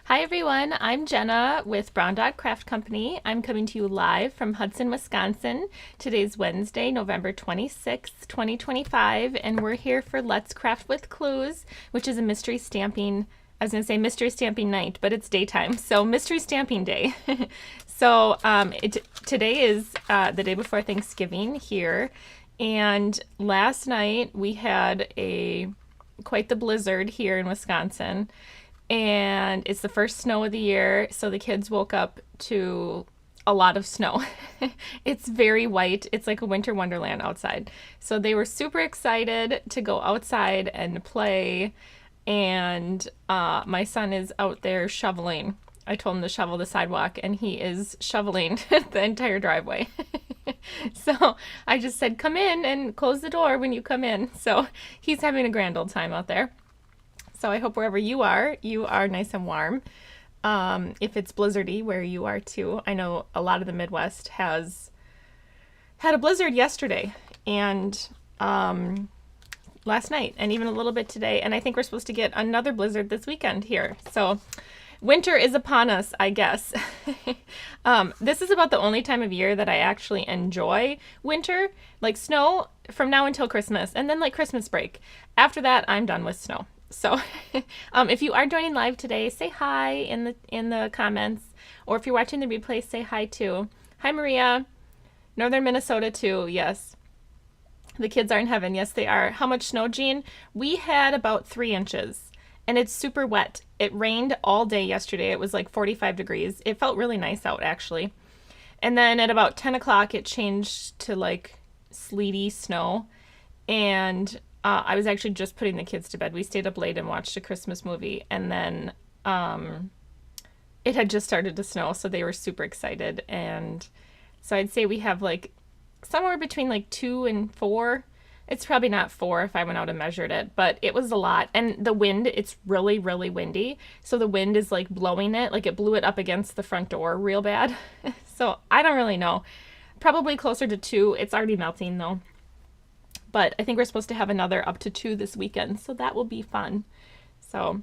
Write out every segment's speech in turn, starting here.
Hi everyone, I'm Jenna with Brown Dog Craft Company. I'm coming to you live from Hudson, Wisconsin. Today's Wednesday, November 26th, 2025, and we're here for Let's Craft with Clues, which is a mystery stamping. I was going to say mystery stamping night, but it's daytime, so mystery stamping day. Today is the day before Thanksgiving here, and last night we had quite the blizzard here in Wisconsin, and it's the first snow of the year, so the kids woke up to a lot of snow. It's very white. It's like a winter wonderland outside. So they were super excited to go outside and play, and my son is out there shoveling. I told him to shovel the sidewalk, and he is shoveling the entire driveway. So I just said, come in and close the door when you come in. So he's having a grand old time out there. So I hope wherever you are nice and warm. If it's blizzardy where you are too. I know a lot of the Midwest has had a blizzard yesterday and last night and even a little bit today. And I think we're supposed to get another blizzard this weekend here. So winter is upon us, I guess. This is about the only time of year that I actually enjoy winter, like snow from now until Christmas, and then like Christmas break. After that, I'm done with snow. So if you are joining live today, say hi in the comments, or if you're watching the replay, say hi too. Hi Maria, Northern Minnesota too. Yes, the kids are in heaven. Yes, they are. How much snow, Jean? We had about 3 inches, and it's super wet. It rained all day yesterday. It was like 45 degrees. It felt really nice out actually. And then at about 10 o'clock, it changed to like sleety snow, and I was actually just putting the kids to bed. We stayed up late and watched a Christmas movie, and then it had just started to snow, so they were super excited. And so I'd say we have like somewhere between like 2 and 4. It's probably not 4 if I went out and measured it, but it was a lot. And the wind, it's really, really windy. So the wind is like blowing it, like it blew it up against the front door real bad. So I don't really know. Probably closer to 2. It's already melting though. But I think we're supposed to have another up to 2 this weekend, so that will be fun. So,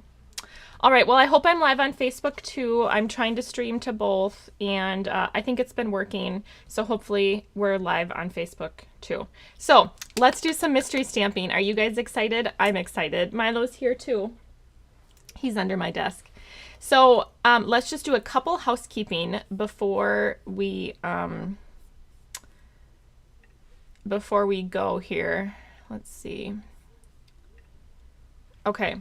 all right, well, I hope I'm live on Facebook too. I'm trying to stream to both, and I think it's been working, so hopefully we're live on Facebook too. So let's do some mystery stamping. Are you guys excited? I'm excited. Milo's here too. He's under my desk. So let's just do a couple housekeeping before we go here. Let's see. Okay.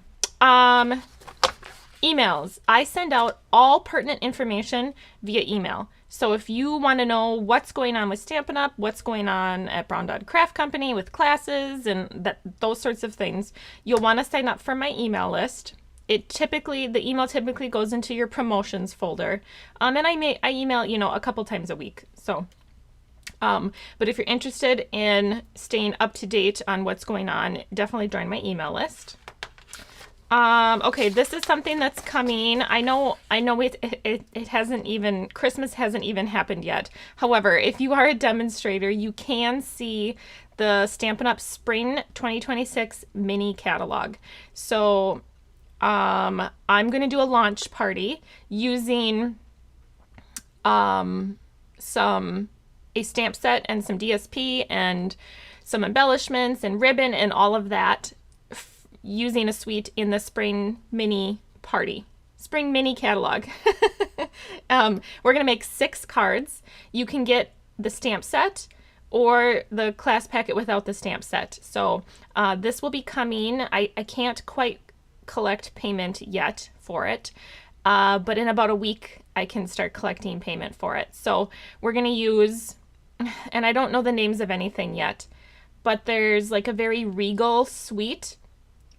Emails. I send out all pertinent information via email. So if you want to know what's going on with Stampin' Up, what's going on at Brown Dog Craft Company with classes and those sorts of things, you'll want to sign up for my email list. The email typically goes into your promotions folder. And I email, a couple times a week. So but if you're interested in staying up to date on what's going on, definitely join my email list. Okay, this is something that's coming. I know it hasn't even, Christmas hasn't even happened yet. However, if you are a demonstrator, you can see the Stampin' Up! Spring 2026 mini catalog. So I'm going to do a launch party using a stamp set and some DSP and some embellishments and ribbon and all of that using a suite in the spring mini catalog. We're going to make 6 cards. You can get the stamp set or the class packet without the stamp set. So this will be coming. I can't quite collect payment yet for it. But in about a week, I can start collecting payment for it. So we're going to use, and I don't know the names of anything yet, but there's like a very regal suite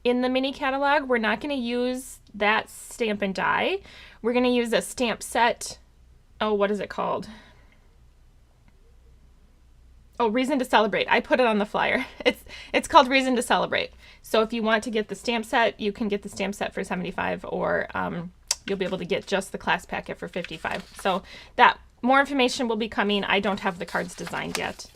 in the mini catalog. We're not going to use that stamp and die. We're going to use a stamp set. Oh, what is it called? Oh, Reason to Celebrate. I put it on the flyer. It's called Reason to Celebrate. So if you want to get the stamp set, you can get the stamp set for $75, or you'll be able to get just the class packet for $55. So that more information will be coming. I don't have the cards designed yet.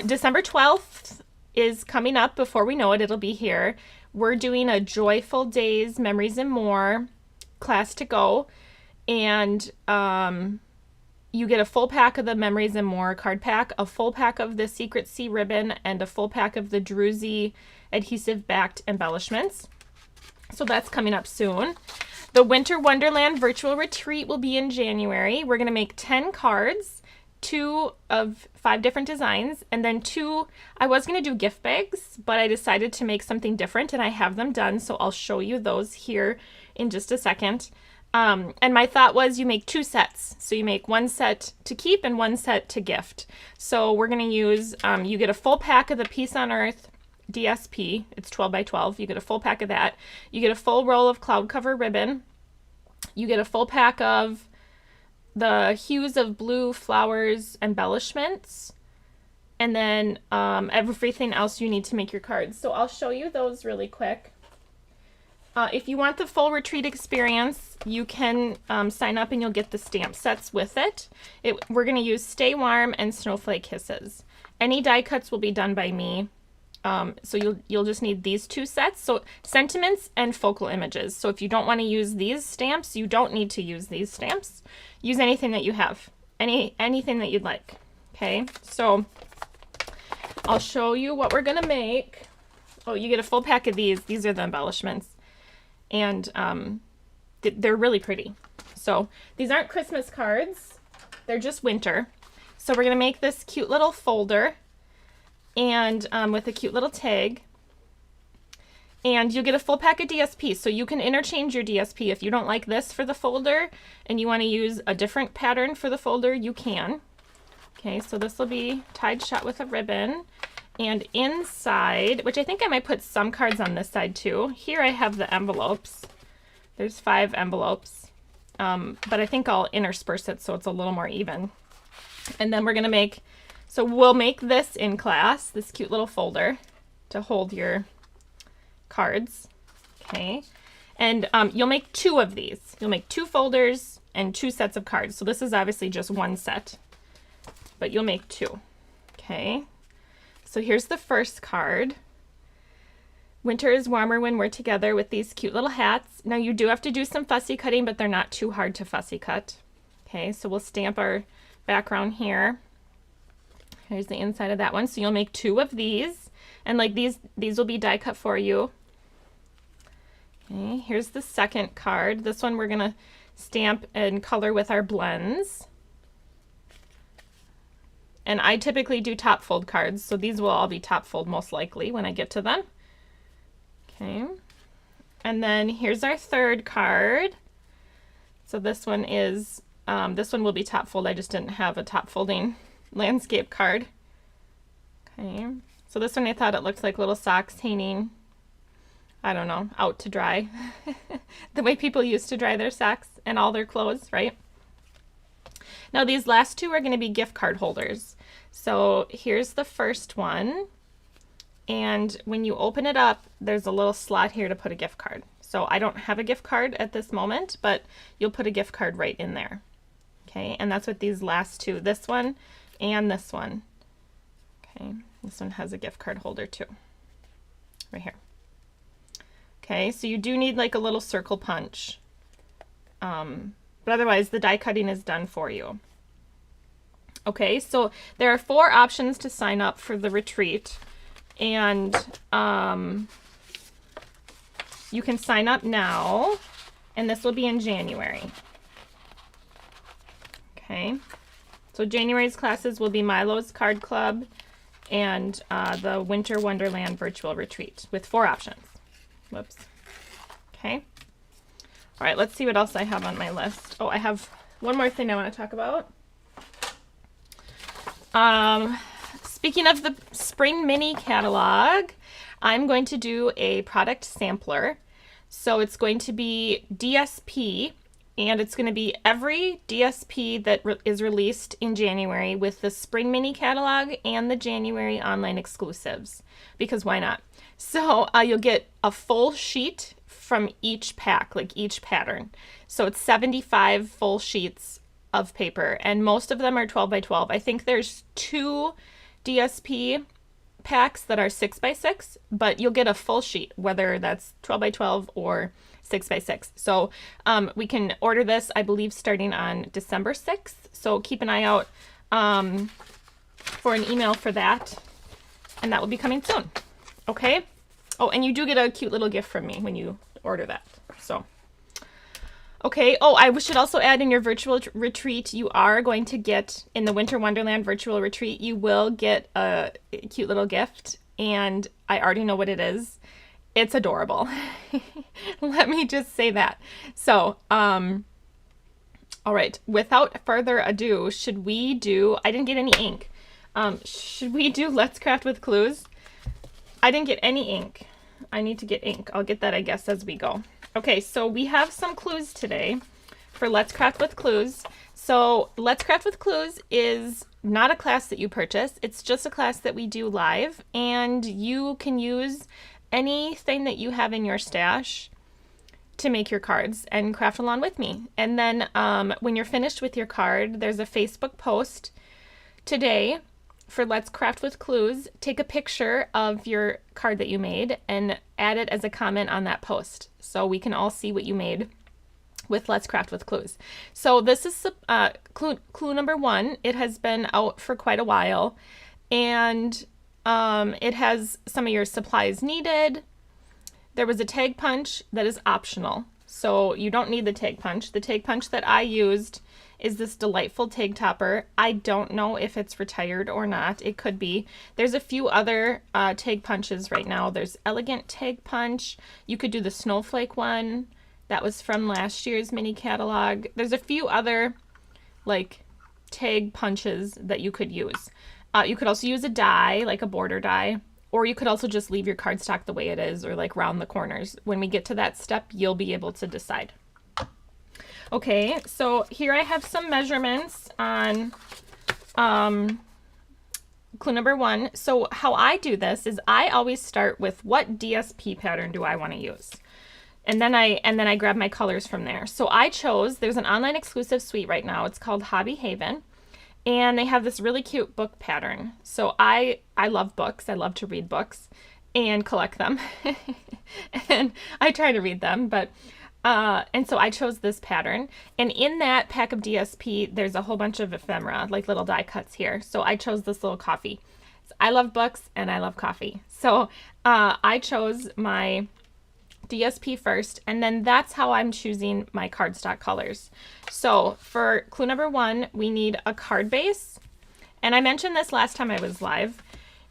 December 12th is coming up. Before we know it, it'll be here. We're doing a Joyful Days, Memories and More class to go, and you get a full pack of the Memories and More card pack, a full pack of the Secret Sea ribbon, and a full pack of the Druzy adhesive backed embellishments. So that's coming up soon. The Winter Wonderland virtual retreat will be in January. We're going to make 10 cards, 2 of 5 different designs, and then 2, I was going to do gift bags, but I decided to make something different, and I have them done, so I'll show you those here in just a second. And my thought was you make 2 sets. So you make 1 set to keep and 1 set to gift. So we're going to use, you get a full pack of the Peace on Earth DSP. It's 12 by 12. You get a full pack of that. You get a full roll of cloud cover ribbon. You get a full pack of the Hues of Blue Flowers embellishments. And then everything else you need to make your cards. So I'll show you those really quick. If you want the full retreat experience, you can sign up and you'll get the stamp sets with it. We're going to use Stay Warm and Snowflake Kisses. Any die cuts will be done by me. So you'll just need these 2 sets. So sentiments and focal images. So if you don't want to use these stamps, you don't need to use these stamps. Use anything that you have. Anything that you'd like. Okay, so I'll show you what we're going to make. Oh, you get a full pack of these. These are the embellishments. And they're really pretty. So these aren't Christmas cards, they're just winter. So we're gonna make this cute little folder and with a cute little tag. And you'll get a full pack of DSP, so you can interchange your DSP. If you don't like this for the folder and you want to use a different pattern for the folder, you can. Okay, so this will be tied shut with a ribbon. And inside, which I think I might put some cards on this side too. Here I have the envelopes. There's 5 envelopes, but I think I'll intersperse it so it's a little more even. And then we're gonna make, so we'll make this in class, this cute little folder to hold your cards, okay? And you'll make 2 of these. You'll make 2 folders and 2 sets of cards. So this is obviously just 1 set, but you'll make 2, okay? So here's the first card. Winter is warmer when we're together with these cute little hats. Now you do have to do some fussy cutting, but they're not too hard to fussy cut. Okay, so we'll stamp our background here. Here's the inside of that one. So you'll make 2 of these, and like these will be die cut for you. Okay, here's the second card. This one we're gonna stamp and color with our blends. And I typically do top fold cards, so these will all be top fold most likely when I get to them. Okay, and then here's our third card. So this one is, this one will be top fold. I just didn't have a top folding landscape card. Okay, so this one I thought it looked like little socks hanging, I don't know, out to dry. The way people used to dry their socks and all their clothes, right? Now these last 2 are going to be gift card holders. So here's the first one, and when you open it up, there's a little slot here to put a gift card. So I don't have a gift card at this moment, but you'll put a gift card right in there. Okay, and that's what these last 2, this one and this one. Okay, this one has a gift card holder too, right here. Okay, so you do need like a little circle punch. But otherwise the die cutting is done for you. Okay, so there are 4 options to sign up for the retreat, and you can sign up now, and this will be in January. Okay, so January's classes will be Milo's Card Club and the Winter Wonderland virtual retreat with 4 options. Whoops. Okay. All right, let's see what else I have on my list. Oh, I have one more thing I want to talk about. Speaking of the spring mini catalog, I'm going to do a product sampler. So it's going to be DSP, and it's going to be every DSP that is released in January with the spring mini catalog and the January online exclusives, because why not? So you'll get a full sheet from each pack, like each pattern. So it's 75 full sheets of paper, and most of them are 12 by 12. I think there's 2 DSP packs that are 6x6, but you'll get a full sheet, whether that's 12x12 or 6x6. So we can order this, I believe, starting on December 6th. So keep an eye out for an email for that, and that will be coming soon. Okay. Oh, and you do get a cute little gift from me when you order that. So, okay. Oh, I should also add, in your virtual retreat, you are going to get, in the Winter Wonderland virtual retreat, you will get a cute little gift, and I already know what it is. It's adorable. Let me just say that. So, all right, without further ado, should we do, I didn't get any ink. Should we do Let's Craft with Clues? I didn't get any ink. I need to get ink. I'll get that, I guess, as we go. Okay, so we have some clues today for Let's Craft with Clues. So Let's Craft with Clues is not a class that you purchase. It's just a class that we do live, and you can use anything that you have in your stash to make your cards and craft along with me. And then when you're finished with your card, there's a Facebook post today for Let's Craft with Clues. Take a picture of your card that you made and add it as a comment on that post, so we can all see what you made with Let's Craft with Clues. So this is clue number 1. It has been out for quite a while, and it has some of your supplies needed. There was a tag punch that is optional, so you don't need the tag punch. The tag punch that I used is this delightful tag topper. I don't know if it's retired or not. It could be. There's a few other tag punches right now. There's Elegant Tag Punch. You could do the Snowflake one. That was from last year's mini catalog. There's a few other like tag punches that you could use. You could also use a die, like a border die, or you could also just leave your cardstock the way it is, or like round the corners. When we get to that step, you'll be able to decide. Okay, so here I have some measurements on clue number 1. So how I do this is I always start with, what DSP pattern do I want to use? And then I grab my colors from there. So I chose, there's an online exclusive suite right now. It's called Hobby Haven, and they have this really cute book pattern. So I love books. I love to read books and collect them. And I try to read them, but and so I chose this pattern, and in that pack of DSP, there's a whole bunch of ephemera, like little die cuts here. So I chose this little coffee. So I love books and I love coffee. So I chose my DSP first, and then that's how I'm choosing my cardstock colors. So for clue number 1, we need a card base. And I mentioned this last time I was live.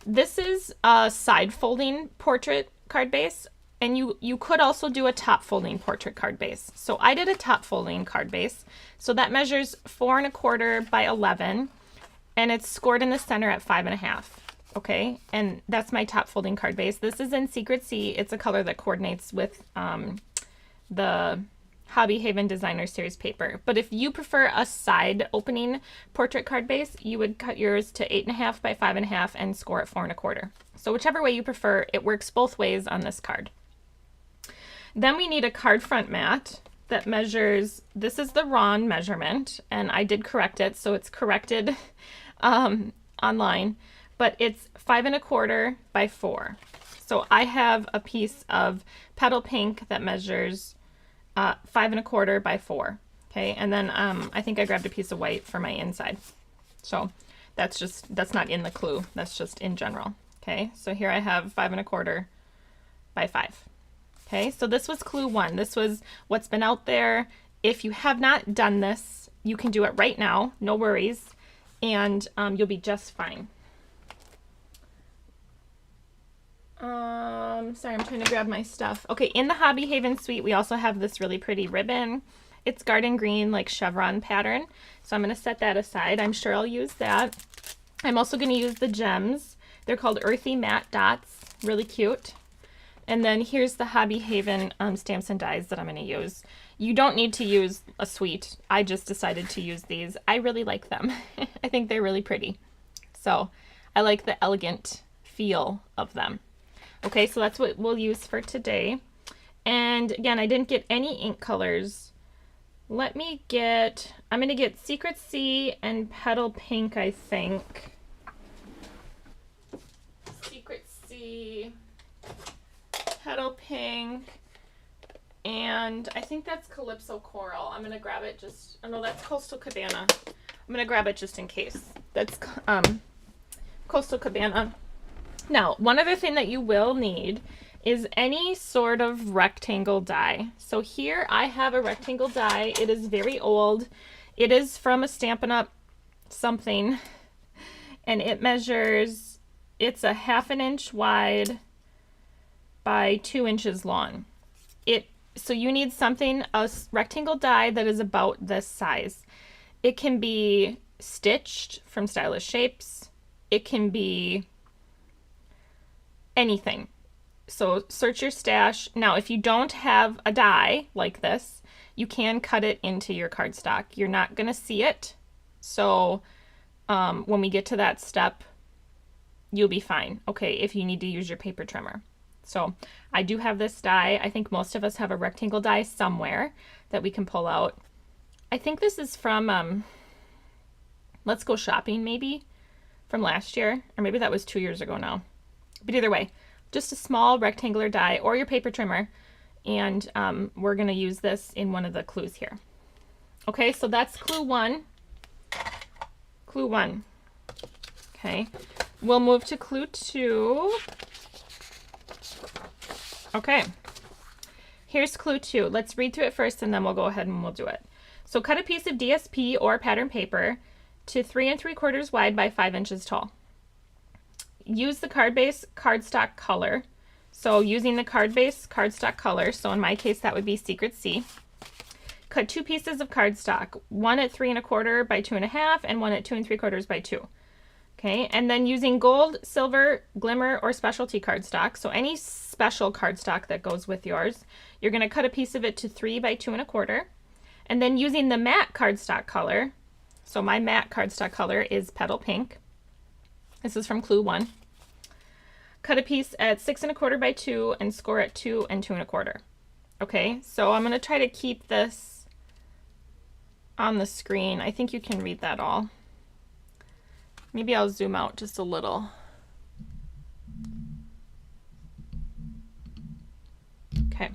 This is a side folding portrait card base. And you could also do a top folding portrait card base. So I did a top folding card base. So that measures 4 1/4 by 11, and it's scored in the center at 5 1/2. Okay, and that's my top folding card base. This is in Secret Sea. It's a color that coordinates with the Hobby Haven Designer Series paper. But if you prefer a side opening portrait card base, you would cut yours to 8 1/2 by 5 1/2 and score at 4 1/4. So whichever way you prefer, it works both ways on this card. Then we need a card front mat that measures, this is the wrong measurement, and I did correct it, so it's corrected online, but it's 5 1/4 by 4. So I have a piece of petal pink that measures 5 1/4 by 4. Okay, and then I think I grabbed a piece of white for my inside. So that's not in the clue, that's just in general. Okay, so here I have 5 1/4 by 5. Okay, so this was clue 1. This was what's been out there. If you have not done this, you can do it right now, no worries, and you'll be just fine. Sorry, I'm trying to grab my stuff. Okay, in the Hobby Haven suite, we also have this really pretty ribbon. It's garden green, like chevron pattern. So I'm going to set that aside. I'm sure I'll use that. I'm also going to use the gems. They're called Earthy Matte Dots. Really cute. And then here's the Hobby Haven stamps and dies that I'm going to use. You don't need to use a suite. I just decided to use these. I really like them. I think they're really pretty. So I like the elegant feel of them. Okay, so that's what we'll use for today. And again, I didn't get any ink colors. I'm going to get Secret Sea and Petal Pink, I think. see petal pink, and I think that's Calypso Coral. I'm gonna grab it just, oh no, that's Coastal Cabana. I'm gonna grab it just in case. That's Coastal Cabana. Now, one other thing that you will need is any sort of rectangle die. So here I have a rectangle die. It is very old. It is from a Stampin' Up! Something, and it measures, it's a 1/2 inch wide by 2 inches long. So you need something, a rectangle die that is about this size. It can be stitched from Stylish Shapes. It can be anything. So search your stash. Now, if you don't have a die like this, you can cut it into your cardstock. You're not going to see it. So when we get to that step, you'll be fine. Okay, if you need to use your paper trimmer. So I do have this die. I think most of us have a rectangle die somewhere that we can pull out. I think this is from Let's Go Shopping, maybe, from last year. Or maybe that was 2 years ago now. But either way, just a small rectangular die or your paper trimmer. And we're going to use this in one of the clues here. Okay, so that's clue 1. Clue 1. Okay, we'll move to clue 2. Okay, here's clue 2. Let's read through it first and then we'll go ahead and we'll do it. So cut a piece of DSP or pattern paper to 3 3/4 wide by 5 inches tall. Use the card base cardstock color. So using the card base cardstock color, so in my case that would be Secret C. Cut 2 pieces of cardstock, one at 3 1/4 by 2 1/2 and one at 2 3/4 by 2. Okay, and then using gold, silver, glimmer, or specialty cardstock, so any special cardstock that goes with yours, you're going to cut a piece of it to 3 by 2 1/4. And then using the matte cardstock color, so my matte cardstock color is Petal Pink. This is from clue 1. Cut a piece at 6 1/4 by 2 and score at 2 and 2 1/4. Okay, so I'm going to try to keep this on the screen. I think you can read that all. Maybe I'll zoom out just a little. Okay.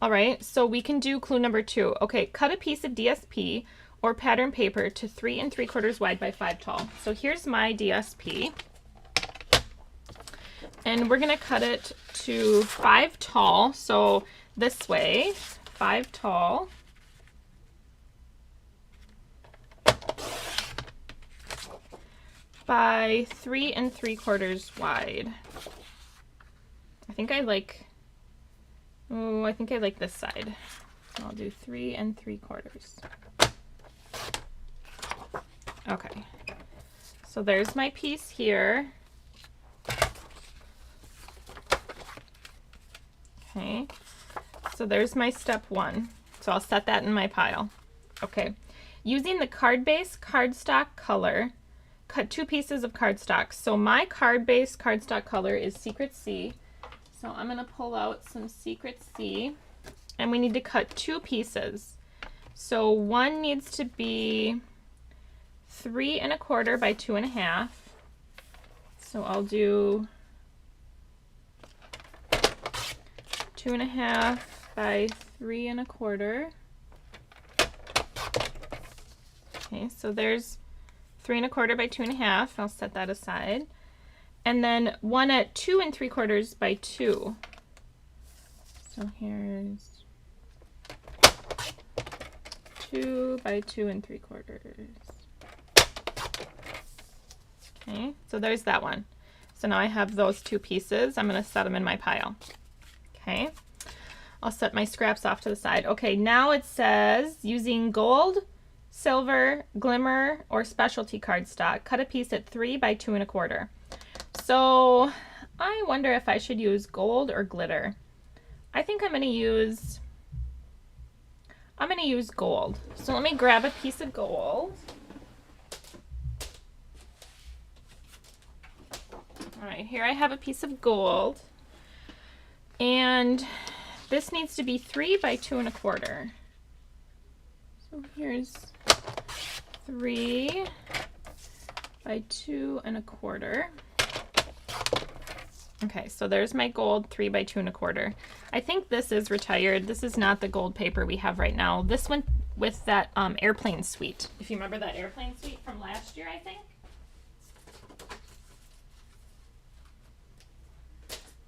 All right, so we can do clue number 2. Okay, cut a piece of DSP or pattern paper to 3 3/4 wide by 5 tall. So here's my DSP. And we're going to cut it to 5 tall. So this way, 5 tall. By 3 3/4 wide. I think I like this side. I'll do 3 3/4. Okay. So there's my piece here. Okay. So there's my step 1. So I'll set that in my pile. Okay. Using the card base cardstock color, cut 2 pieces of cardstock. So my card base cardstock color is Secret C. So I'm going to pull out some Secret C, and we need to cut 2 pieces. So one needs to be 3 1/4 by 2 1/2. So I'll do 2 1/2 by 3 1/4. Okay, so there's 3 1/4 by 2 1/2. I'll set that aside. And then one at 2 3/4 by 2. So here's 2 by 2 3/4. Okay, so there's that one. So now I have those 2 pieces. I'm going to set them in my pile. Okay, I'll set my scraps off to the side. Okay, now it says using gold, silver, glimmer, or specialty cardstock, cut a piece at 3 by 2 1/4. So I wonder if I should use gold or glitter. I think I'm going to use gold. So let me grab a piece of gold. All right, here I have a piece of gold. And this needs to be 3 by 2 1/4. So here's 3 by 2 1/4. Okay, so there's my gold 3 by 2 1/4. I think this is retired. This is not the gold paper we have right now. This went with that airplane suite. If you remember that airplane suite from last year, I think.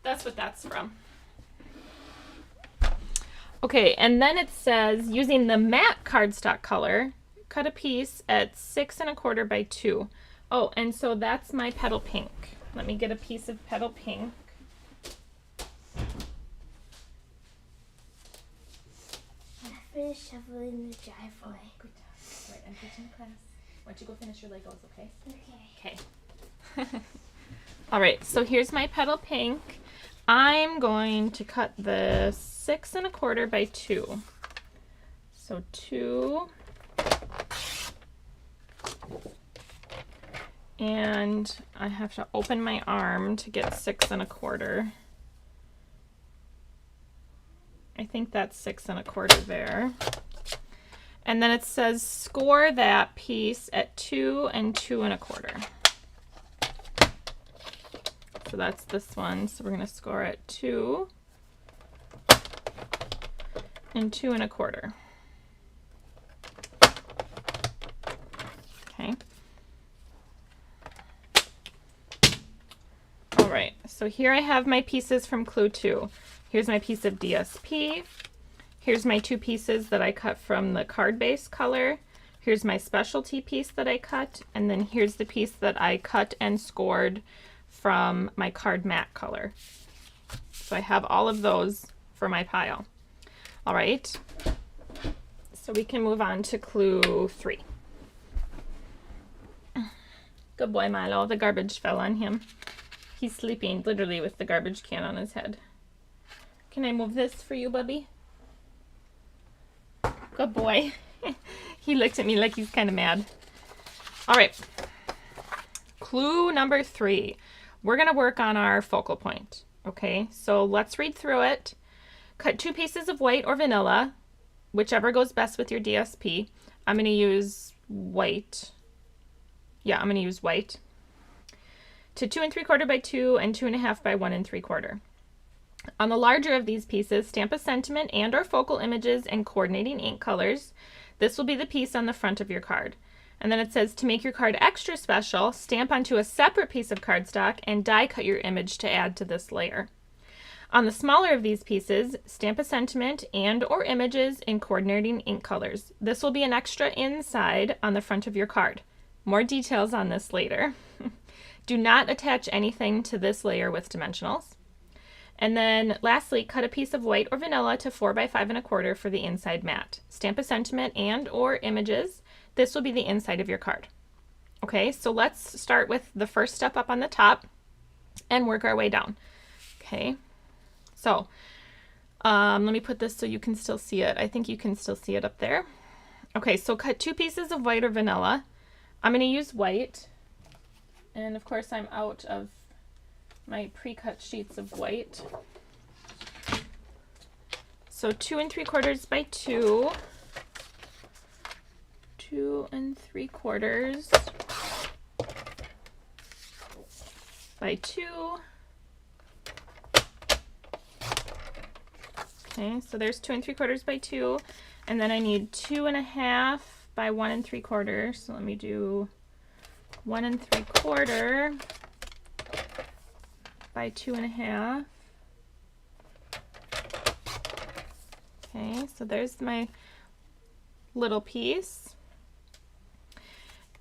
That's what that's from. Okay, and then it says, using the matte cardstock color, cut a piece at 6 1/4 by 2. Oh, and so that's my petal pink. Let me get a piece of petal pink. I finished shoveling the driveway. Oh, good job. Right, I'm teaching class. Why don't you go finish your Legos, okay? Okay. Okay. All right, so here's my petal pink. I'm going to cut the 6 1/4 by 2. So 2. And I have to open my arm to get 6 1/4. I think that's 6 1/4 there. And then it says score that piece at 2 and 2 1/4. So that's this one. So we're going to score at 2 and 2 1/4. Okay. All right, so here I have my pieces from Clue 2. Here's my piece of DSP. Here's my 2 pieces that I cut from the card base color. Here's my specialty piece that I cut, and then here's the piece that I cut and scored from my card matte color. So I have all of those for my pile. All right, so we can move on to Clue 3. Good boy, Milo. The garbage fell on him. He's sleeping literally with the garbage can on his head. Can I move this for you, Bubby? Good boy. He looked at me like he's kind of mad. All right. Clue number 3. We're going to work on our focal point. Okay, so let's read through it. Cut 2 pieces of white or vanilla, whichever goes best with your DSP. I'm going to use white. Yeah, I'm going to use white. To 2 3/4 by 2 and 2 1/2 by 1 3/4. On the larger of these pieces, stamp a sentiment and or focal images in coordinating ink colors. This will be the piece on the front of your card. And then it says, to make your card extra special, stamp onto a separate piece of cardstock and die cut your image to add to this layer. On the smaller of these pieces, stamp a sentiment and or images in coordinating ink colors. This will be an extra inside on the front of your card. More details on this later. Do not attach anything to this layer with dimensionals. And then lastly, cut a piece of white or vanilla to 4 by 5 1/4 for the inside mat. Stamp a sentiment and or images. This will be the inside of your card. Okay, so let's start with the first step up on the top and work our way down. Okay, so let me put this so you can still see it. I think you can still see it up there. Okay, so cut 2 pieces of white or vanilla. I'm going to use white. And of course I'm out of my pre-cut sheets of white. So 2 3/4 by 2. 2 3/4 by 2. Okay, so there's 2 3/4 by 2. And then I need 2 1/2 by 1 3/4. So let me do 1 3/4 by 2 1/2. Okay, so there's my little piece.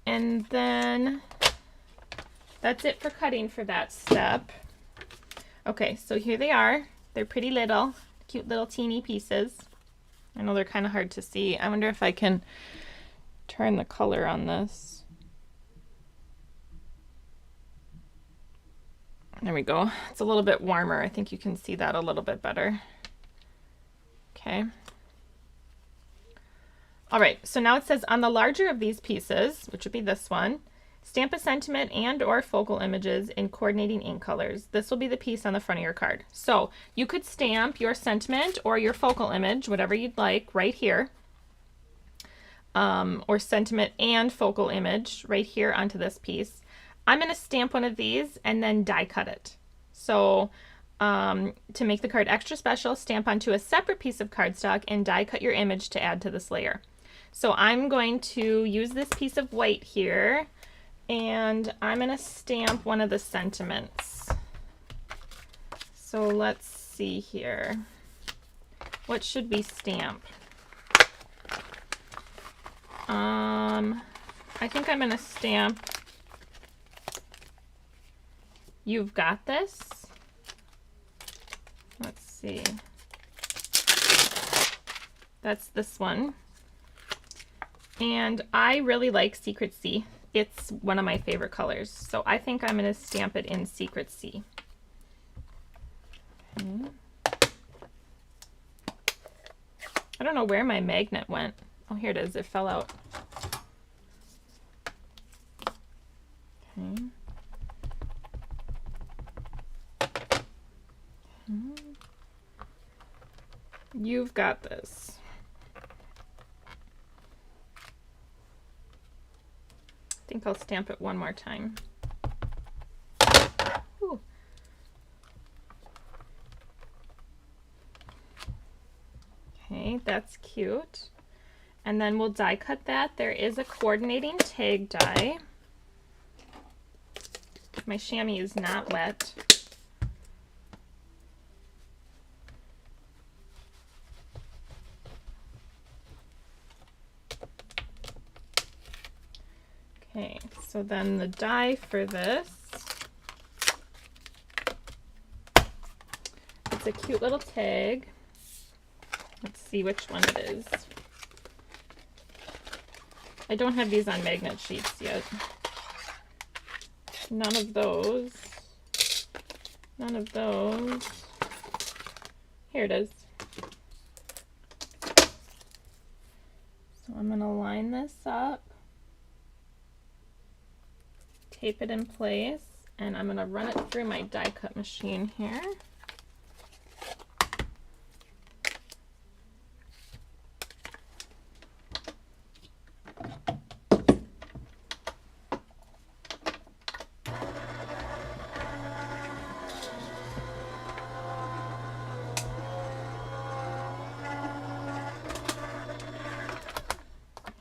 And then that's it for cutting for that step. Okay, so here they are. They're pretty little, cute little teeny pieces. I know they're kind of hard to see. I wonder if I can turn the color on this. There we go. It's a little bit warmer. I think you can see that a little bit better. Okay. All right, so now it says on the larger of these pieces, which would be this one, stamp a sentiment and or focal images in coordinating ink colors. This will be the piece on the front of your card. So you could stamp your sentiment or your focal image, whatever you'd like, right here. Or sentiment and focal image right here onto this piece. I'm going to stamp one of these and then die cut it. So to make the card extra special, stamp onto a separate piece of cardstock and die cut your image to add to this layer. So I'm going to use this piece of white here, and I'm going to stamp one of the sentiments. So let's see here. What should we stamp? I think I'm going to stamp "You've Got This." Let's see. That's this one. And I really like Secret Sea. It's one of my favorite colors. So I think I'm going to stamp it in Secret Sea. Okay. I don't know where my magnet went. Oh, here it is. It fell out. Okay. You've Got This. I think I'll stamp it one more time. Ooh. Okay, that's cute. And then we'll die cut that. There is a coordinating tag die. My chamois is not wet. Okay, so then the die for this, it's a cute little tag. Let's see which one it is. I don't have these on magnet sheets yet. None of those. None of those. Here it is. So I'm going to line this up, tape it in place, and I'm going to run it through my die cut machine here.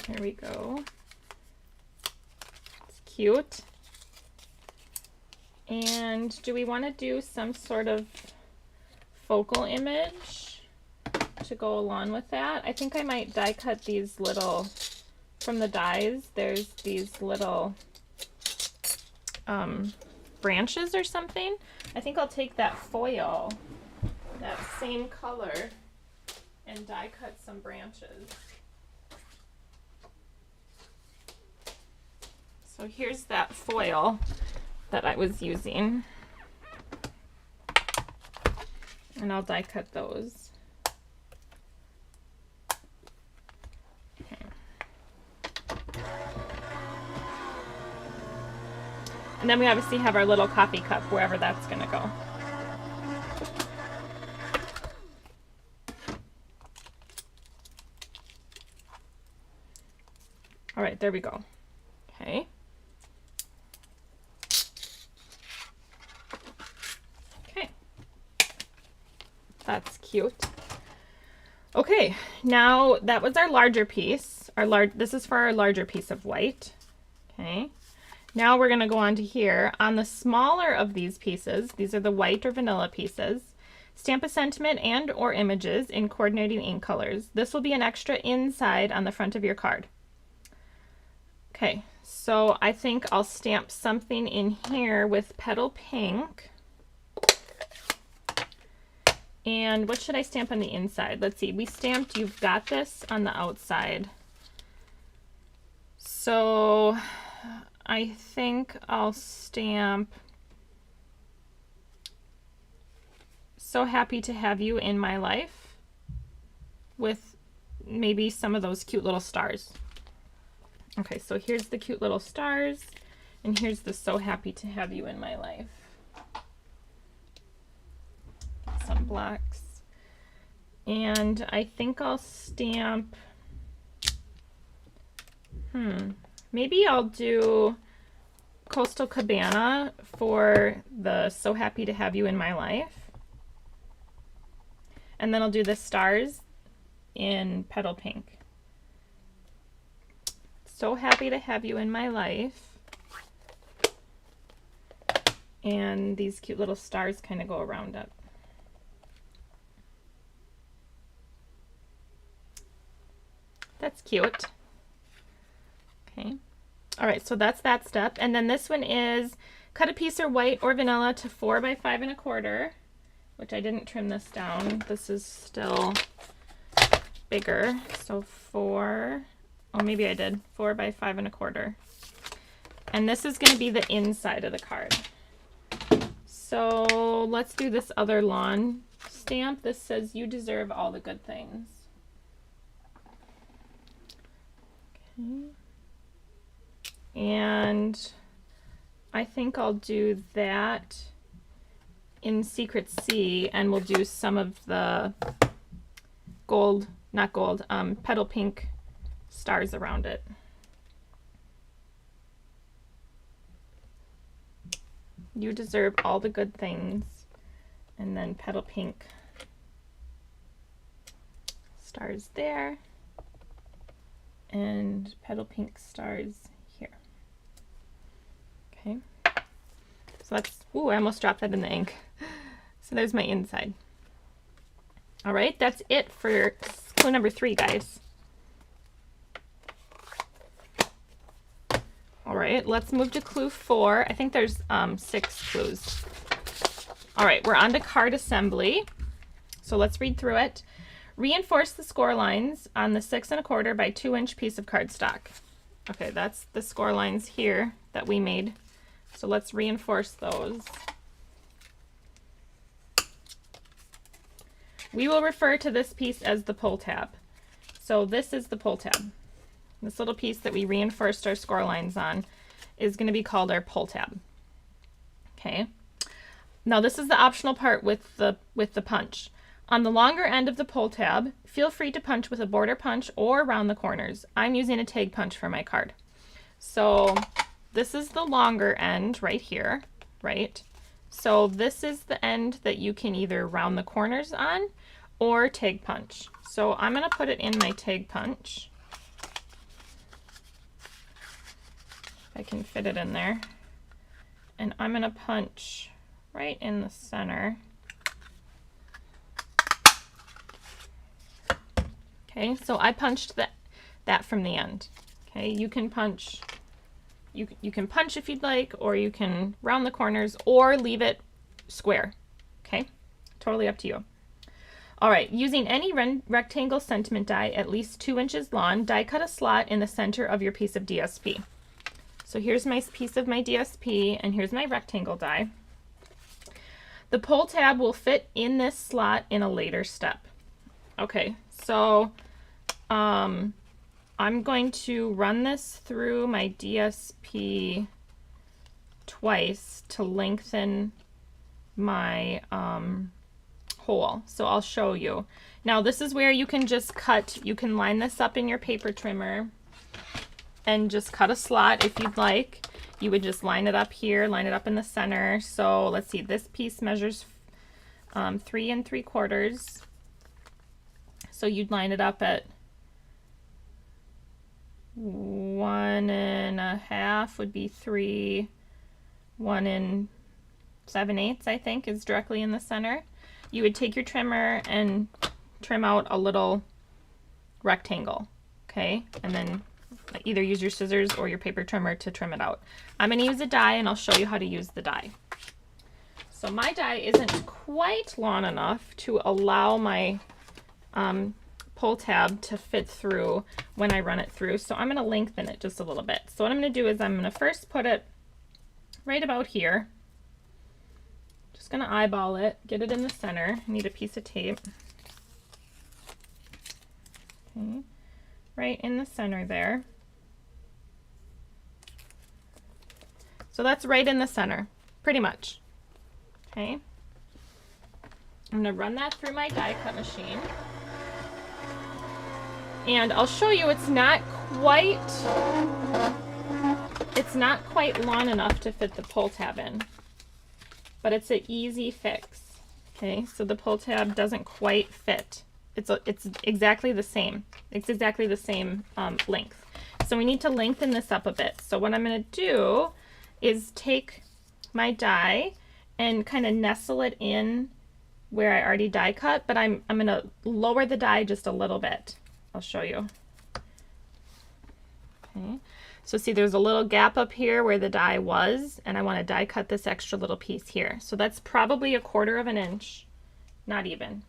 Here we go. It's cute. And do we want to do some sort of focal image to go along with that? I think I might die cut these little, from the dies, there's these little branches or something. I think I'll take that foil, that same color, and die cut some branches. So here's that foil that I was using, and I'll die cut those. Okay. And then we obviously have our little coffee cup, wherever that's going to go. All right, there we go. Okay. That's cute. Okay, now that was our larger piece. This is for our larger piece of white. Okay. Now we're going to go on to here. On the smaller of these pieces, these are the white or vanilla pieces, stamp a sentiment and or images in coordinating ink colors. This will be an extra inside on the front of your card. Okay, so I think I'll stamp something in here with Petal Pink. And what should I stamp on the inside? Let's see, we stamped "You've Got This" on the outside. So I think I'll stamp "So Happy to Have You in My Life" with maybe some of those cute little stars. Okay, so here's the cute little stars, and here's the "So Happy to Have You in My Life." Some blacks, and I think I'll stamp, maybe I'll do Coastal Cabana for the So Happy to Have You in My Life. And then I'll do the stars in Petal Pink. So happy to have you in my life. And these cute little stars kind of go around it. That's cute. Okay. All right, so that's that step. And then this one is cut a piece of white or vanilla to 4 by 5 1/4, which I didn't trim this down. This is still bigger. So 4, oh, maybe I did 4 by 5 1/4. And this is going to be the inside of the card. So let's do this other lawn stamp. This says, "You deserve all the good things." Okay. And I think I'll do that in Secret C, and we'll do some of the gold, not gold, petal pink stars around it. You deserve all the good things, and then petal pink stars there, and petal pink stars here. Okay, so that's, ooh, I almost dropped that in the ink. So there's my inside. All right, that's it for clue number 3, guys. All right, let's move to clue 4. I think there's 6 clues. All right, we're on to card assembly. So let's read through it. Reinforce the score lines on the 6 1/4 by 2 inch piece of cardstock. Okay, that's the score lines here that we made. So let's reinforce those. We will refer to this piece as the pull tab. So this is the pull tab. This little piece that we reinforced our score lines on is going to be called our pull tab. Okay. Now this is the optional part with the punch. On the longer end of the pull tab, feel free to punch with a border punch or around the corners. I'm using a tag punch for my card. So this is the longer end right here, right? So this is the end that you can either round the corners on or tag punch. So I'm going to put it in my tag punch. If I can fit it in there. And I'm going to punch right in the center. Okay, so I punched that from the end. Okay, you can punch, you can punch if you'd like, or you can round the corners or leave it square. Okay, totally up to you. All right, using any rectangle sentiment die at least 2 inches long, die cut a slot in the center of your piece of DSP. So here's my piece of my DSP, and here's my rectangle die. The pull tab will fit in this slot in a later step. Okay, so I'm going to run this through my DSP twice to lengthen my hole. So I'll show you. Now this is where you can just cut, you can line this up in your paper trimmer and just cut a slot if you'd like. You would just line it up here, line it up in the center. So let's see, this piece measures 3 3/4. So you'd line it up at 1 1/2 would be 3, 1 7/8 I think is directly in the center. You would take your trimmer and trim out a little rectangle, okay? And then either use your scissors or your paper trimmer to trim it out. I'm going to use a die, and I'll show you how to use the die. So my die isn't quite long enough to allow my pull tab to fit through when I run it through. So I'm going to lengthen it just a little bit. So what I'm going to do is I'm going to first put it right about here. Just going to eyeball it, get it in the center. I need a piece of tape. Okay, right in the center there. So that's right in the center, pretty much. Okay. I'm going to run that through my die cut machine. And I'll show you it's not quite It's not quite long enough to fit the pull tab in, but it's an easy fix. Okay, so the pull tab doesn't quite fit. It's exactly the same. It's exactly the same length. So we need to lengthen this up a bit. So what I'm going to do is take my die and kind of nestle it in where I already die cut, but I'm going to lower the die just a little bit. I'll show you. Okay. So see, there's a little gap up here where the die was, and I want to die cut this extra little piece here. So that's probably 1/4 of an inch, not even.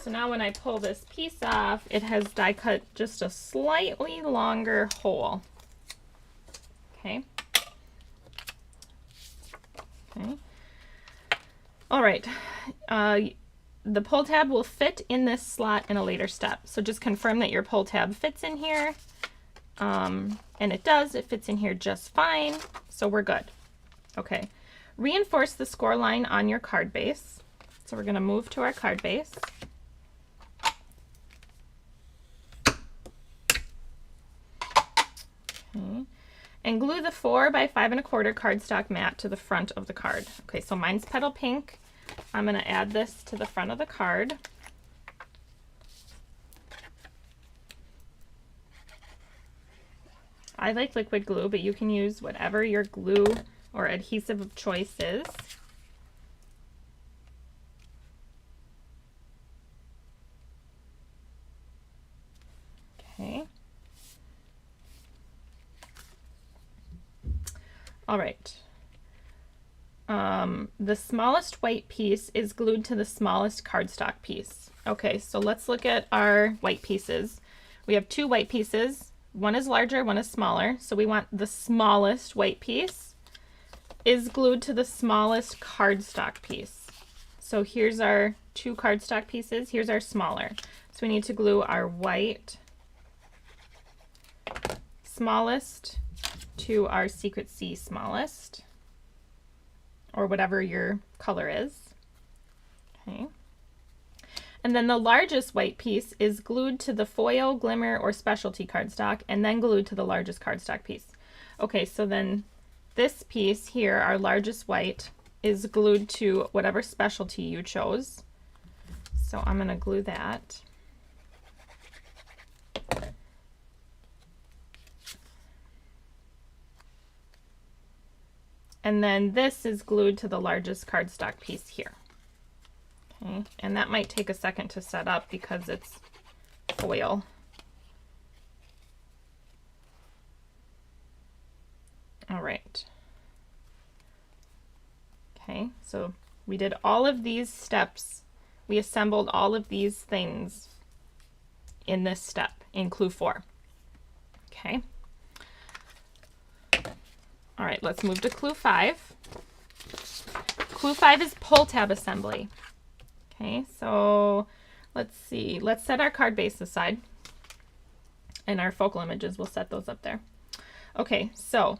So now when I pull this piece off, it has die cut just a slightly longer hole. Okay. Okay. All right. The pull tab will fit in this slot in a later step. So just confirm that your pull tab fits in here. And it does. It fits in here just fine. So we're good. Okay. Reinforce the score line on your card base. So we're going to move to our card base. Okay. And glue the 4 by 5 1/4 cardstock mat to the front of the card. Okay, so mine's petal pink. I'm going to add this to the front of the card. I like liquid glue, but you can use whatever your glue or adhesive of choice is. Okay. All right. The smallest white piece is glued to the smallest cardstock piece. Okay, so let's look at our white pieces. We have 2 white pieces. One is larger, one is smaller. So we want the smallest white piece is glued to the smallest cardstock piece. So here's our 2 cardstock pieces. Here's our smaller. So we need to glue our white smallest to our Secret C smallest, or whatever your color is. Okay. And then the largest white piece is glued to the foil, glimmer, or specialty cardstock, and then glued to the largest cardstock piece. Okay, so then this piece here, our largest white, is glued to whatever specialty you chose. So I'm going to glue that. And then this is glued to the largest cardstock piece here. Okay, and that might take a second to set up because it's foil. All right. Okay, so we did all of these steps. We assembled all of these things in this step in Clue 4. Okay. All right, let's move to Clue 5. Clue 5 is pull tab assembly. Okay, so let's see. Let's set our card base aside. And our focal images, we'll set those up there. Okay, so,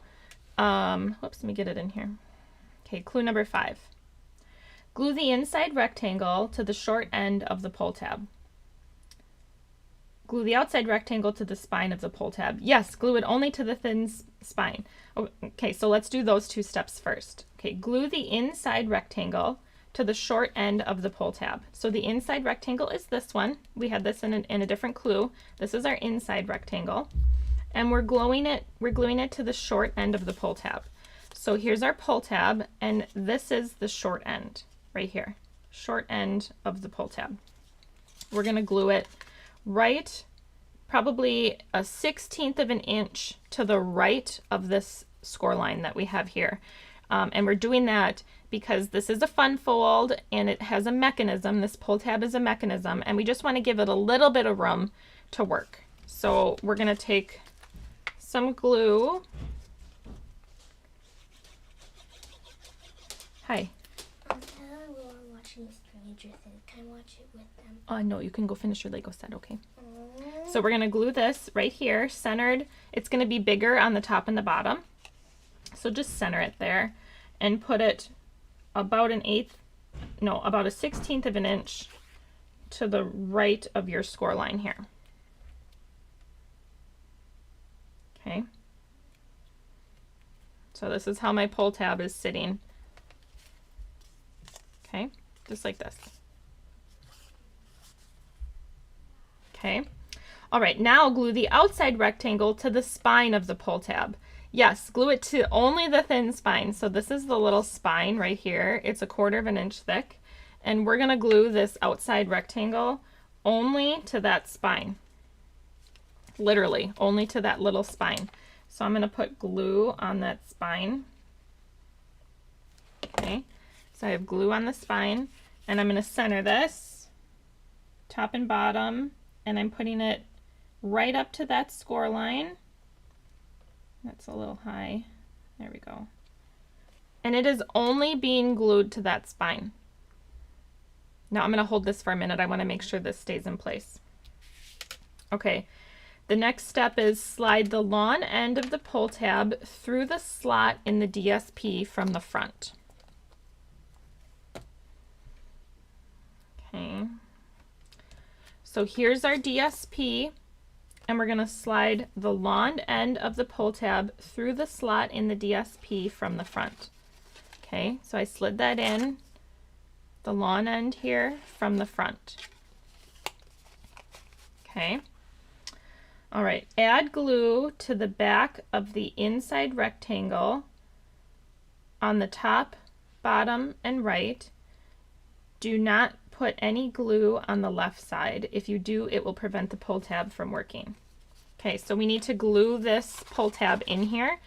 whoops, let me get it in here. Okay, clue number 5. Glue the inside rectangle to the short end of the pull tab. Glue the outside rectangle to the spine of the pull tab. Yes, glue it only to the thin spine. Okay, so let's do those 2 steps first. Okay, glue the inside rectangle to the short end of the pull tab. So the inside rectangle is this one. We had this in a different clue. This is our inside rectangle. And we're gluing it to the short end of the pull tab. So here's our pull tab, and this is the short end right here. Short end of the pull tab. We're going to glue it right, probably a 1/16 of an inch to the right of this score line that we have here. And we're doing that because this is a fun fold and it has a mechanism. This pull tab is a mechanism, and we just want to give it a little bit of room to work. So we're going to take some glue. Hi. We're watching Stranger Things. Can I watch it with them? No, you can go finish your Lego set, okay? So we're going to glue this right here, centered. It's going to be bigger on the top and the bottom. So just center it there and put it about 1/8 about a 1/16 of an inch to the right of your score line here. Okay. So this is how my pull tab is sitting. Okay, just like this. Okay. All right, now glue the outside rectangle to the spine of the pull tab. Yes, glue it to only the thin spine. So this is the little spine right here. It's 1/4 of an inch thick. And we're gonna glue this outside rectangle only to that spine. Literally, only to that little spine. So I'm gonna put glue on that spine. Okay, so I have glue on the spine, and I'm gonna center this, top and bottom, and I'm putting it right up to that score line. That's a little high. There we go. And it is only being glued to that spine. Now I'm going to hold this for a minute. I want to make sure this stays in place. Okay, the next step is slide the lawn end of the pull tab through the slot in the DSP from the front. Okay, so here's our DSP. And we're going to slide the lawn end of the pull tab through the slot in the DSP from the front. Okay, so I slid that in, the lawn end here from the front. Okay. All right, add glue to the back of the inside rectangle on the top, bottom, and right. Do not put any glue on the left side. If you do, it will prevent the pull tab from working. Okay, so we need to glue this pull tab in here,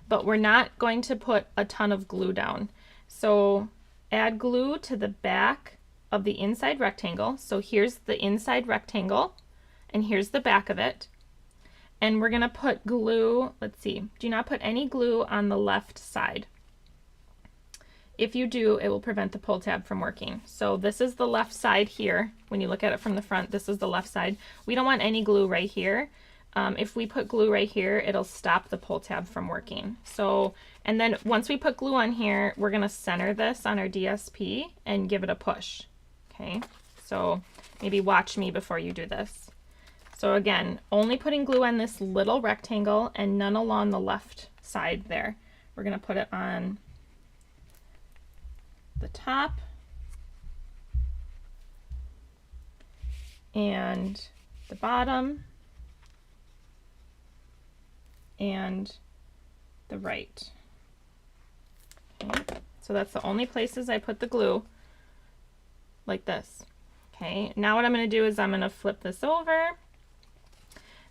but we're not going to put a ton of glue down. So add glue to the back of the inside rectangle. So here's the inside rectangle, and here's the back of it. And we're gonna put glue, let's see, do not put any glue on the left side. If you do, it will prevent the pull tab from working. So this is the left side here. When you look at it from the front, this is the left side. We don't want any glue right here. If we put glue right here, it'll stop the pull tab from working. So, and then once we put glue on here, we're gonna center this on our DSP and give it a push. Okay, so maybe watch me before you do this. So again, only putting glue on this little rectangle and none along the left side there. We're gonna put it on the top and the bottom and the right. Okay, so that's the only places I put the glue, like this. Okay, now what I'm going to do is I'm going to flip this over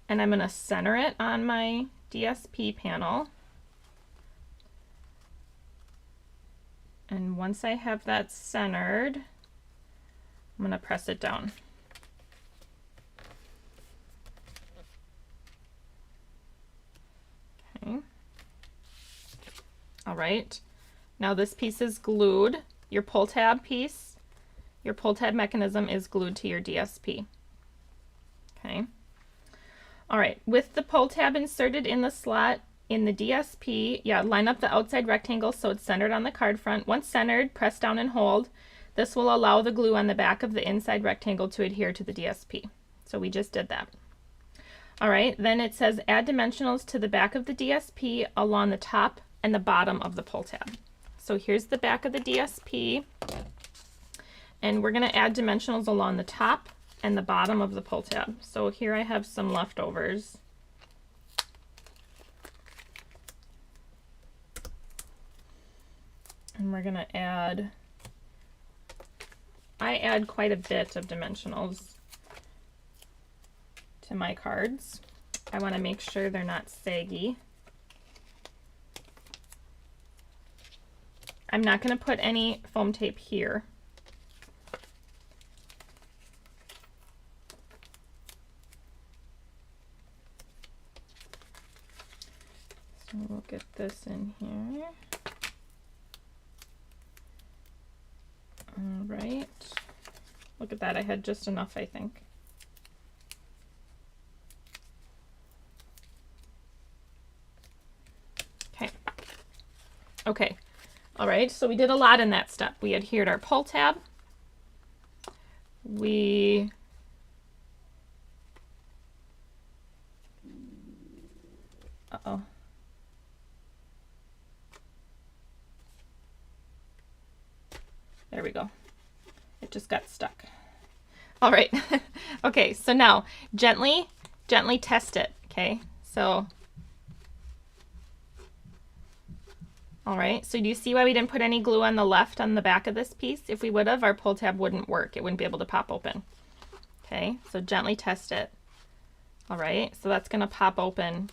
and I'm going to center it on my DSP panel. And once I have that centered, I'm going to press it down. Okay. All right. Now this piece is glued. Your pull tab piece, your pull tab mechanism is glued to your DSP. Okay. All right. With the pull tab inserted in the slot in the DSP, line up the outside rectangle so it's centered on the card front. Once centered, press down and hold. This will allow the glue on the back of the inside rectangle to adhere to the DSP. So we just did that. All right, then it says add dimensionals to the back of the DSP along the top and the bottom of the pull tab. So here's the back of the DSP, and we're going to add dimensionals along the top and the bottom of the pull tab. So here I have some leftovers. And we're going to add, I add quite a bit of dimensionals to my cards. I want to make sure they're not saggy. I'm not going to put any foam tape here. So we'll get this in here. All right. Look at that. I had just enough, I think. Okay. Okay. All right. So we did a lot in that step. We adhered our pull tab. we uh-oh. There we go. It just got stuck. All right. Okay, so now gently test it, okay? So, all right, so do you see why we didn't put any glue on the left on the back of this piece? If we would have, our pull tab wouldn't work. It wouldn't be able to pop open. Okay, so gently test it. All right, so that's gonna pop open.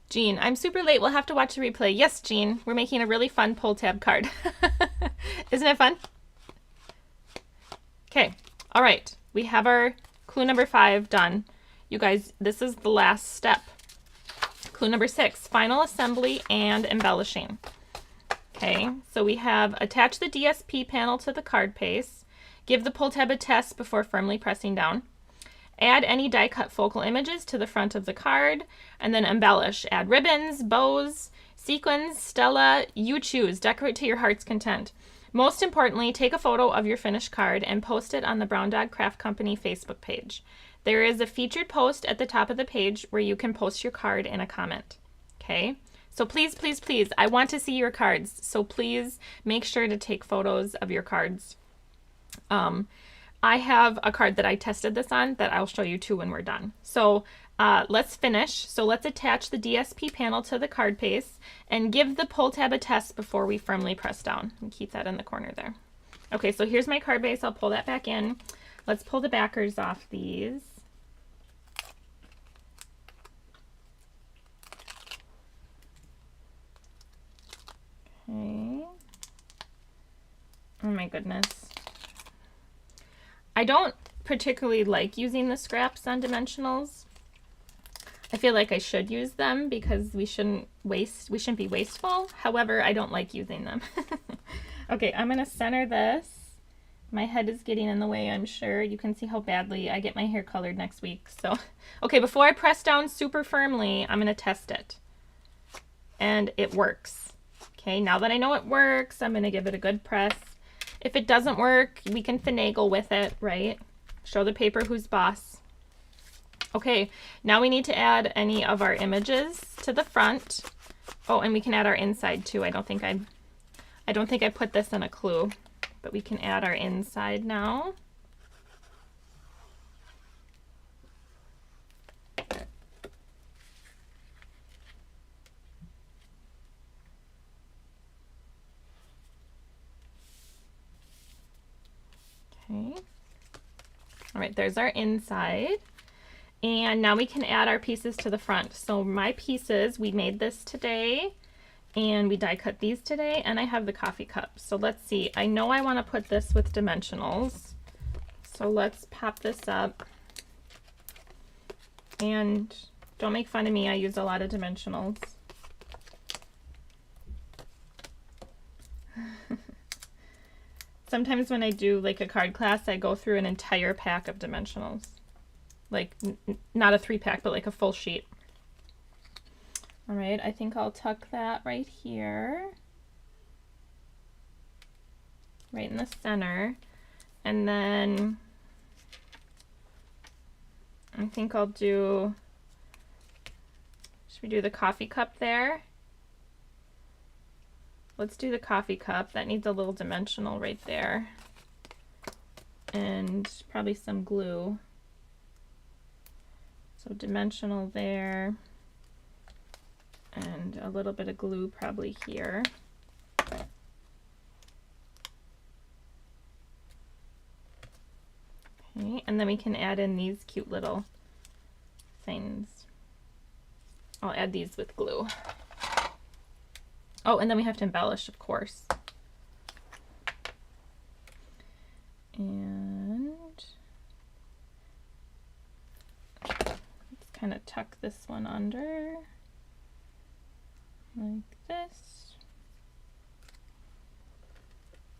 Jean, I'm super late. We'll have to watch the replay. Yes, Jean, we're making a really fun pull tab card. Isn't it fun? Okay, all right, we have our clue number 5 done. You guys, this is the last step. Clue number 6, final assembly and embellishing. Okay, so we have attach the DSP panel to the card base, give the pull tab a test before firmly pressing down, add any die cut focal images to the front of the card, and then embellish. Add ribbons, bows, sequins, stella, you choose. Decorate to your heart's content. Most importantly, take a photo of your finished card and post it on the Brown Dog Craft Company Facebook page. There is a featured post at the top of the page where you can post your card in a comment. Okay? So please, please, please, I want to see your cards. So please make sure to take photos of your cards. I have a card that I tested this on that I'll show you too when we're done. So let's finish. So let's attach the DSP panel to the card base and give the pull tab a test before we firmly press down. And keep that in the corner there. Okay, so here's my card base. I'll pull that back in. Let's pull the backers off these. Okay. Oh my goodness. I don't particularly like using the scraps on dimensionals. I feel like I should use them because we shouldn't be wasteful. However, I don't like using them. Okay, I'm gonna center this. My head is getting in the way, I'm sure. You can see how badly I get my hair colored next week. So, okay, before I press down super firmly, I'm gonna test it. And it works. Okay, now that I know it works, I'm gonna give it a good press. If it doesn't work, we can finagle with it, right? Show the paper who's boss. Okay, now we need to add any of our images to the front. Oh, and we can add our inside too. I don't think I put this in a clue, but we can add our inside now. Okay. All right, there's our inside. And now we can add our pieces to the front. So my pieces, we made this today and we die cut these today, and I have the coffee cup. So let's see, I know I want to put this with dimensionals. So let's pop this up. And don't make fun of me, I use a lot of dimensionals. Sometimes when I do like a card class, I go through an entire pack of dimensionals. Like not a 3-pack, but like a full sheet. All right, I think I'll tuck that right here. Right in the center. And then I think I'll do, should we do the coffee cup there? Let's do the coffee cup. That needs a little dimensional right there. And probably some glue. So dimensional there. And a little bit of glue probably here. Okay, and then we can add in these cute little things. I'll add these with glue. Oh, and then we have to embellish, of course. And let's kind of tuck this one under like this.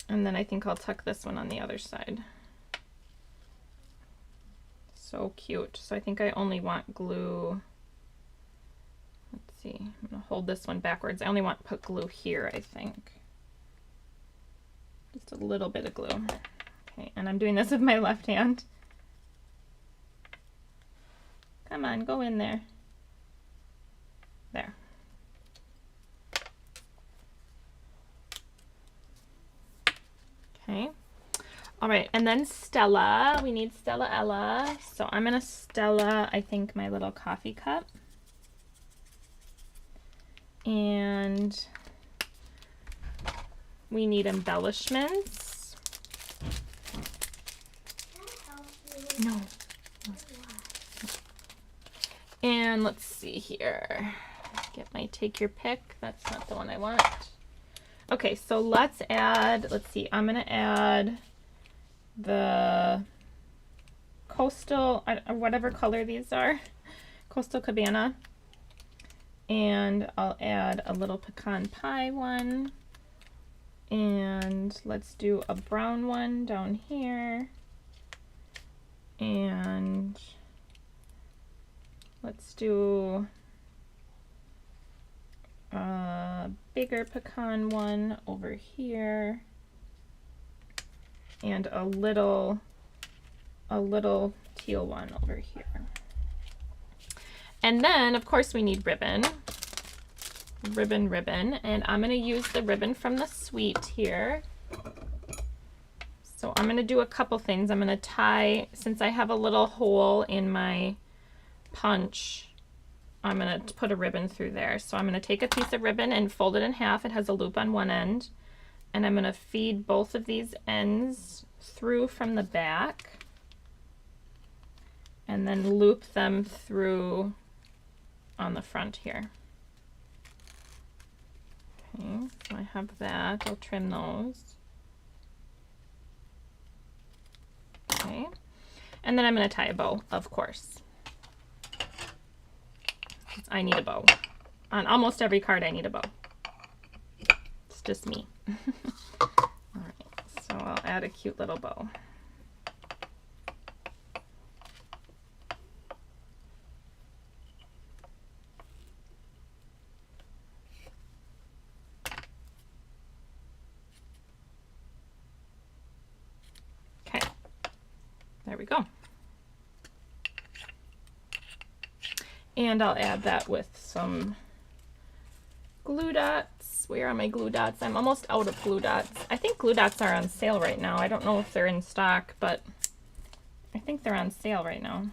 And then I think I'll tuck this one on the other side. So cute. So I think I only want glue. Let's see, I'm gonna hold this one backwards. I only want to put glue here, I think. Just a little bit of glue. Okay, and I'm doing this with my left hand. Come on, go in there. There. Okay. All right, and then Stella. We need Stella Ella. So I'm gonna Stella, I think, my little coffee cup. And we need embellishments. No. And let's see here. Get my take your pick. That's not the one I want. Okay, so let's add, let's see, I'm gonna add the coastal, whatever color these are, Coastal Cabana. And I'll add a little pecan pie one. And let's do a brown one down here. And let's do a bigger pecan one over here. And a little teal one over here. And then, of course, we need ribbon. Ribbon. And I'm going to use the ribbon from the suite here. So I'm going to do a couple things. I'm going to tie, since I have a little hole in my punch, I'm going to put a ribbon through there. So I'm going to take a piece of ribbon and fold it in half. It has a loop on one end. And I'm going to feed both of these ends through from the back. And then loop them through on the front here. Okay, so I have that. I'll trim those. Okay, and then I'm going to tie a bow, of course. I need a bow. On almost every card I need a bow. It's just me. Alright, so I'll add a cute little bow. There we go. And I'll add that with some glue dots. Where are my glue dots? I'm almost out of glue dots. I think glue dots are on sale right now. I don't know if they're in stock, but I think they're on sale right now.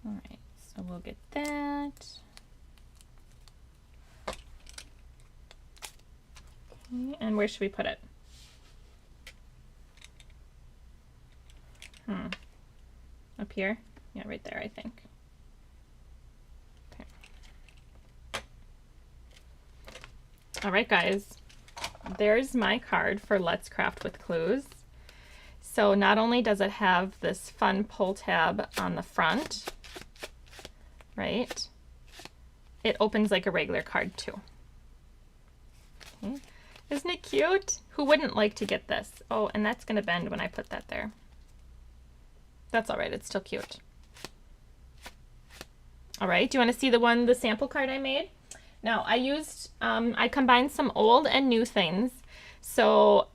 All right, so we'll get that. Okay, and where should we put it? Up here? Yeah, right there, I think. Okay. All right, guys. There's my card for Let's Craft with Clues. So not only does it have this fun pull tab on the front, right? It opens like a regular card too. Okay. Isn't it cute? Who wouldn't like to get this? Oh, and that's going to bend when I put that there. That's all right, it's still cute. All right, do you want to see the sample card I made? Now, I combined some old and new things. So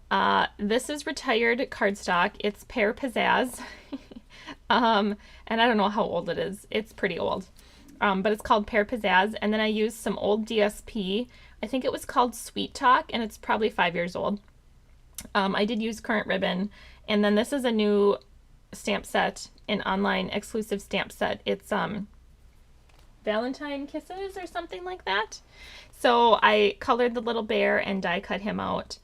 this is retired cardstock. It's Pear Pizzazz. And I don't know how old it is. It's pretty old. But it's called Pear Pizzazz. And then I used some old DSP. I think it was called Sweet Talk, and it's probably 5 years old. I did use current ribbon. And then this is a new stamp set, an online exclusive stamp set. It's Valentine Kisses or something like that. So I colored the little bear and die cut him out,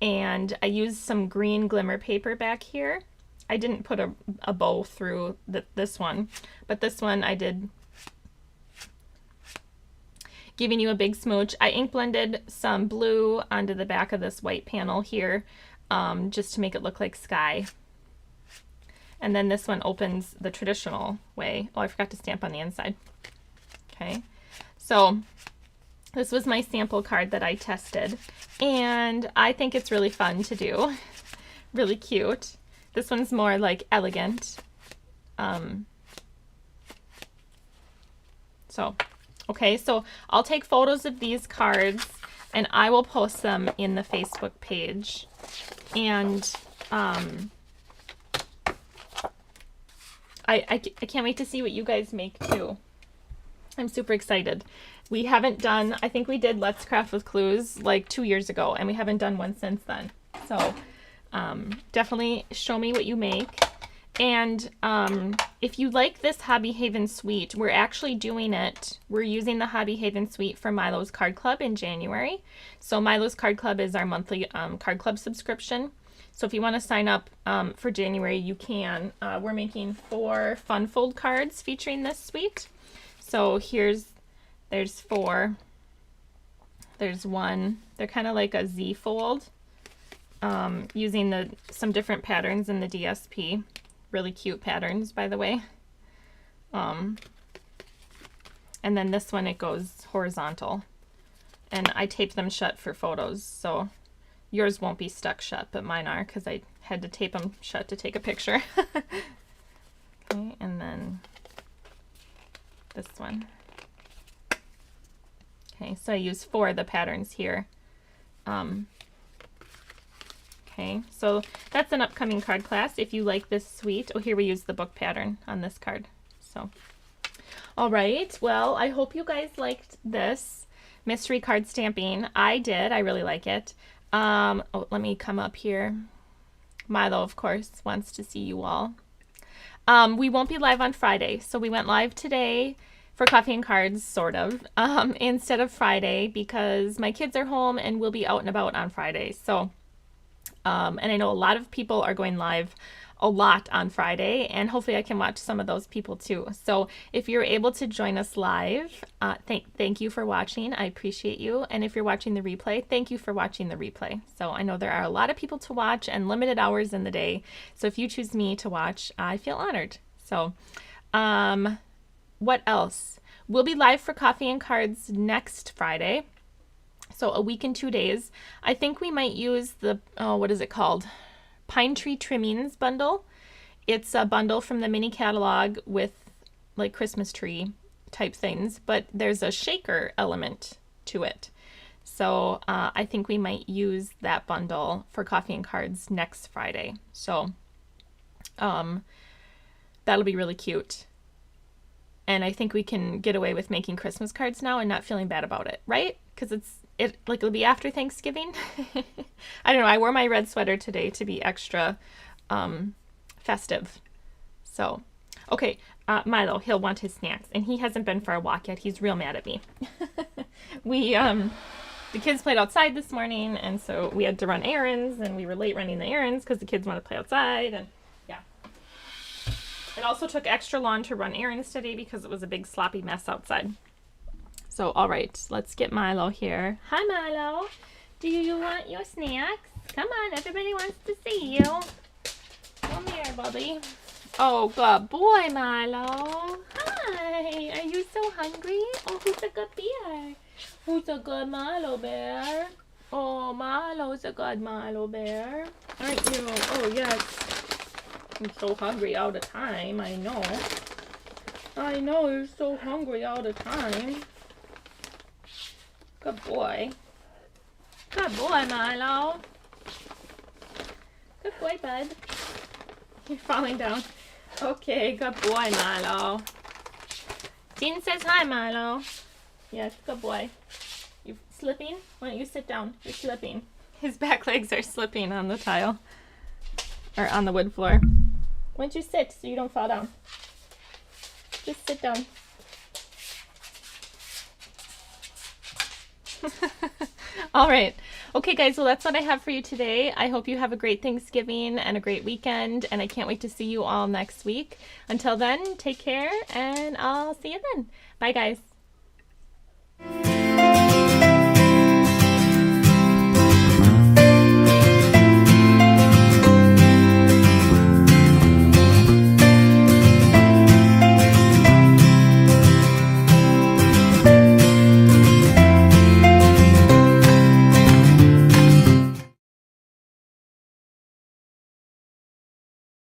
and I used some green glimmer paper back here. I didn't put a bow through this one, but this one I did. Giving you a big smooch. I ink blended some blue onto the back of this white panel here, just to make it look like sky. And then this one opens the traditional way. Oh, I forgot to stamp on the inside. Okay, so this was my sample card that I tested, and I think it's really fun to do. Really cute. This one's more like elegant. Okay, so I'll take photos of these cards and I will post them in the Facebook page. And I can't wait to see what you guys make too. I'm super excited. We haven't done, I think we did Let's Craft with Clues like 2 years ago, and we haven't done one since then. So definitely show me what you make. And if you like this Hobby Haven suite, we're actually doing it. We're using the Hobby Haven suite for Milo's Card Club in January. So Milo's Card Club is our monthly card club subscription. So if you want to sign up for January, you can. We're making 4 fun fold cards featuring this suite. So there's 4. There's 1. They're kind of like a Z fold, using some different patterns in the DSP. Really cute patterns, by the way. And then this one, it goes horizontal. And I taped them shut for photos, so yours won't be stuck shut, but mine are, because I had to tape them shut to take a picture. Okay, and then this one. Okay, so I use 4 of the patterns here. Okay, so that's an upcoming card class if you like this suite. Oh, here we use the book pattern on this card. So, all right, well, I hope you guys liked this mystery card stamping. I did. I really like it. Oh, let me come up here. Milo, of course, wants to see you all. We won't be live on Friday, so we went live today for Coffee and Cards, sort of, instead of Friday, because my kids are home and we'll be out and about on Friday. So, and I know a lot of people are going live a lot on Friday, and hopefully I can watch some of those people too. So if you're able to join us live, thank you for watching. I appreciate you. And if you're watching the replay, thank you for watching the replay. So I know there are a lot of people to watch and limited hours in the day. So if you choose me to watch, I feel honored. So what else? We'll be live for Coffee and Cards next Friday. So a week and 2 days. I think we might use the, what is it called? Pine Tree Trimmings bundle. It's a bundle from the mini catalog with like Christmas tree type things, but there's a shaker element to it. So I think we might use that bundle for Coffee and Cards next Friday. So that'll be really cute. And I think we can get away with making Christmas cards now and not feeling bad about it, right? Because it'll be after Thanksgiving. I don't know. I wore my red sweater today to be extra festive. So, okay, Milo, he'll want his snacks, and he hasn't been for a walk yet. He's real mad at me. The kids played outside this morning, and so we had to run errands, and we were late running the errands because the kids want to play outside, and yeah. It also took extra long to run errands today because it was a big sloppy mess outside. So, all right, let's get Milo here. Hi, Milo. Do you want your snacks? Come on, everybody wants to see you. Come here, Bubby. Oh, good boy, Milo. Hi. Are you so hungry? Oh, who's a good bear? Who's a good Milo bear? Oh, Milo's a good Milo bear. Aren't you? Oh, yes. I'm so hungry all the time. I know. I know you're so hungry all the time. Good boy. Good boy, Milo. Good boy, bud. You're falling down. Okay, good boy, Milo. Dean says hi, Milo. Yes, good boy. You slipping? Why don't you sit down? You're slipping. His back legs are slipping on the tile. Or on the wood floor. Why don't you sit so you don't fall down? Just sit down. All right. Okay, guys, well, that's what I have for you today. I hope you have a great Thanksgiving and a great weekend, and I can't wait to see you all next week. Until then, take care, and I'll see you then. Bye, guys.